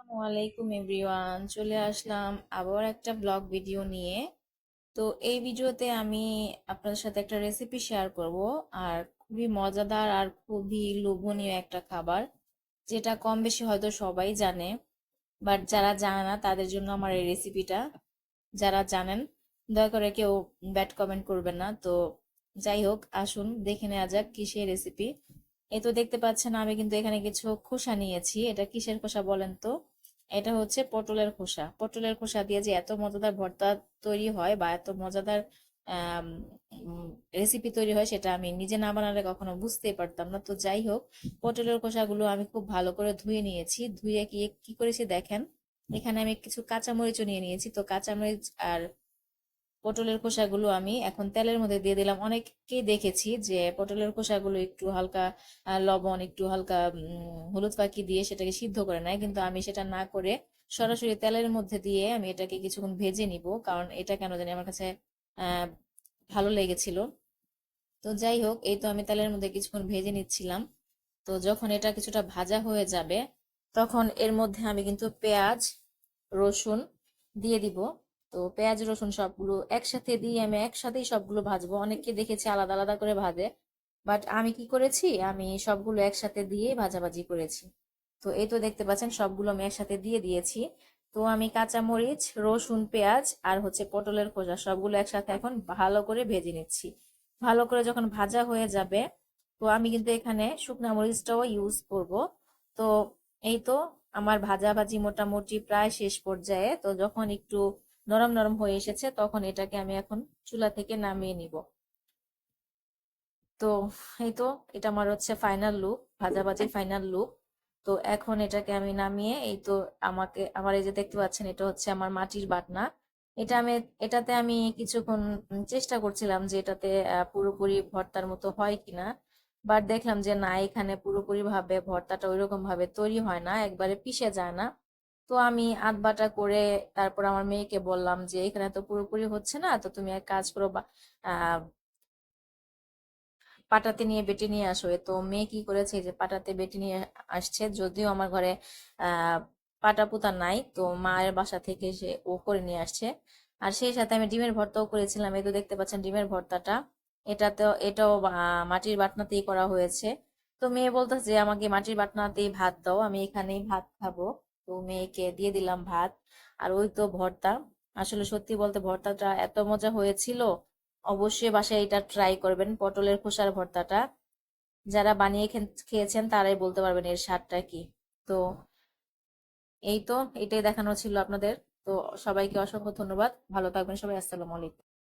ওয়ালাইকুম এভরিওয়ান, চলে আসলাম আবার একটা ব্লগ ভিডিও নিয়ে। তো এই ভিডিওতে আমি আপনাদের সাথে একটা রেসিপি শেয়ার করব। আর খুবই মজাদার আর খুবই লোভনীয় একটা খাবার, যেটা কম বেশি হয়তো সবাই জানে, বাট যারা জানে না তাদের জন্য আমার এই রেসিপিটা। যারা জানেন দয়া করে কেউ ব্যাড কমেন্ট করবেন না। তো যাই হোক, আসুন দেখে নেওয়া যাক কিসের রেসিপি। এই তো দেখতে পাচ্ছেন আমি কিন্তু এখানে কিছু খোসা নিয়েছি। এটা কিসের খোসা বলেন তো? এটা হচ্ছে পটলের খোসা। পটলের খোসা দিয়ে যে এত মজাদার ভর্তা তৈরি হয় বা এত মজাদার রেসিপি তৈরি হয়, সেটা আমি নিজে না বানালে কখনো বুঝতেই পারতাম না। তো যাই হোক, পটলের খোসাগুলো আমি খুব ভালো করে ধুয়ে নিয়েছি। ধুয়ে কি কি করেছি দেখেন, এখানে আমি কিছু কাঁচামরিচও নিয়ে নিয়েছি। তো কাঁচামরিচ আর পটলের খোসাগুলো আমি এখন তেলের মধ্যে দিয়ে দিলাম। অনেককেই দেখেছি যে পটলের খোসাগুলো একটু হালকা লবণ, একটু হালকা হলুদ পাখি দিয়ে সেটাকে সিদ্ধ করে নেয়, কিন্তু আমি সেটা না করে সরাসরি তেলের মধ্যে দিয়ে আমি এটাকে কিছুক্ষণ ভেজে নিব, কারণ এটা কেন জানি আমার কাছে আহ ভালো লেগেছিল। তো যাই হোক, এই তো আমি তেলের মধ্যে কিছুক্ষণ ভেজে নিচ্ছিলাম। তো যখন এটা কিছুটা ভাজা হয়ে যাবে, তখন এর মধ্যে আমি কিন্তু পেঁয়াজ, রসুন দিয়ে দিব। তো পেঁয়াজ রসুন সবগুলো একসাথে দিয়ে আমি একসাথেই সবগুলো ভাজবো। অনেককে দেখেছি আলাদা আলাদা করে ভাজে, বাট আমি কি করেছি, আমি সবগুলো একসাথে দিয়ে ভাজাভাজি করেছি। তো এই তো দেখতে পাচ্ছেন সবগুলো আমি একসাথে দিয়ে দিয়েছি। তো আমি কাঁচামরিচ, রসুন, পেঁয়াজ আর হচ্ছে পটলের খোসা সবগুলো একসাথে এখন ভালো করে ভেজে নিচ্ছি। ভালো করে যখন ভাজা হয়ে যাবে, তো আমি কিন্তু এখানে শুকনা মরিচটাও ইউজ করব। তো এই তো আমার ভাজাভাজি মোটামুটি প্রায় শেষ পর্যায়ে। তো যখন একটু নরম নরম হয়ে এসেছে, তখন এটাকে আমি এখন চুলা থেকে নামিয়ে নিব। তো এই তো এটা আমার হচ্ছে ফাইনাল লুক, ভাজাভাজির ফাইনাল লুক। তো এখন এটাকে আমি নামিয়ে এই তো আমার এই যে দেখতে পাচ্ছেন, এটা হচ্ছে আমার মাটির বাটনা। এটা আমি এটাতে আমি কিছুক্ষণ চেষ্টা করছিলাম যে এটাতে পুরোপুরি ভর্তার মতো হয় কিনা, বাট দেখলাম যে না, এখানে পুরোপুরি ভাবে ভর্তাটা ওইরকম ভাবে তৈরি হয় না, একবারে পিষে যায় না। তো আমি আধ বাটা করে তারপর আমার মেয়েকে বললাম যে এখানে তো পুরোপুরি হচ্ছে না, তো তুমি এক কাজ করো, পাটাতে নিয়ে বেটে নিয়ে আসো। তো মেয়ে কি করেছে, এই যে পাটাতে বেটে নিয়ে আসছে। যদিও আমার ঘরে আহ পাটা পুতা নাই, তো মায়ের বাসা থেকে সে ও করে নিয়ে আসছে। আর সেই সাথে আমি ডিমের ভর্তাও করেছিলাম। এই তো দেখতে পাচ্ছেন ডিমের ভর্তাটা, এটাও মাটির বাটনাতেই করা হয়েছে। তো মেয়ে বলতেছে যে আমাকে মাটির বাটনাতেই ভাত দাও, আমি এখানেই ভাত খাবো। তো মেয়েকে দিয়ে দিলাম ভাত। আর ওই তো ভর্তা। আসলে সত্যি বলতে ভর্তাটা এত মজা হয়েছিল, অবশ্যই বাসায় এটা ট্রাই করবেন, পটলের খোসার ভর্তাটা। যারা বানিয়ে খেয়েছেন তারাই বলতে পারবেন এর স্বাদটা কি। তো এই তো এটাই দেখানো ছিল আপনাদের। তো সবাইকে অসংখ্য ধন্যবাদ, ভালো থাকবেন সবাই, আসসালামু আলাইকুম।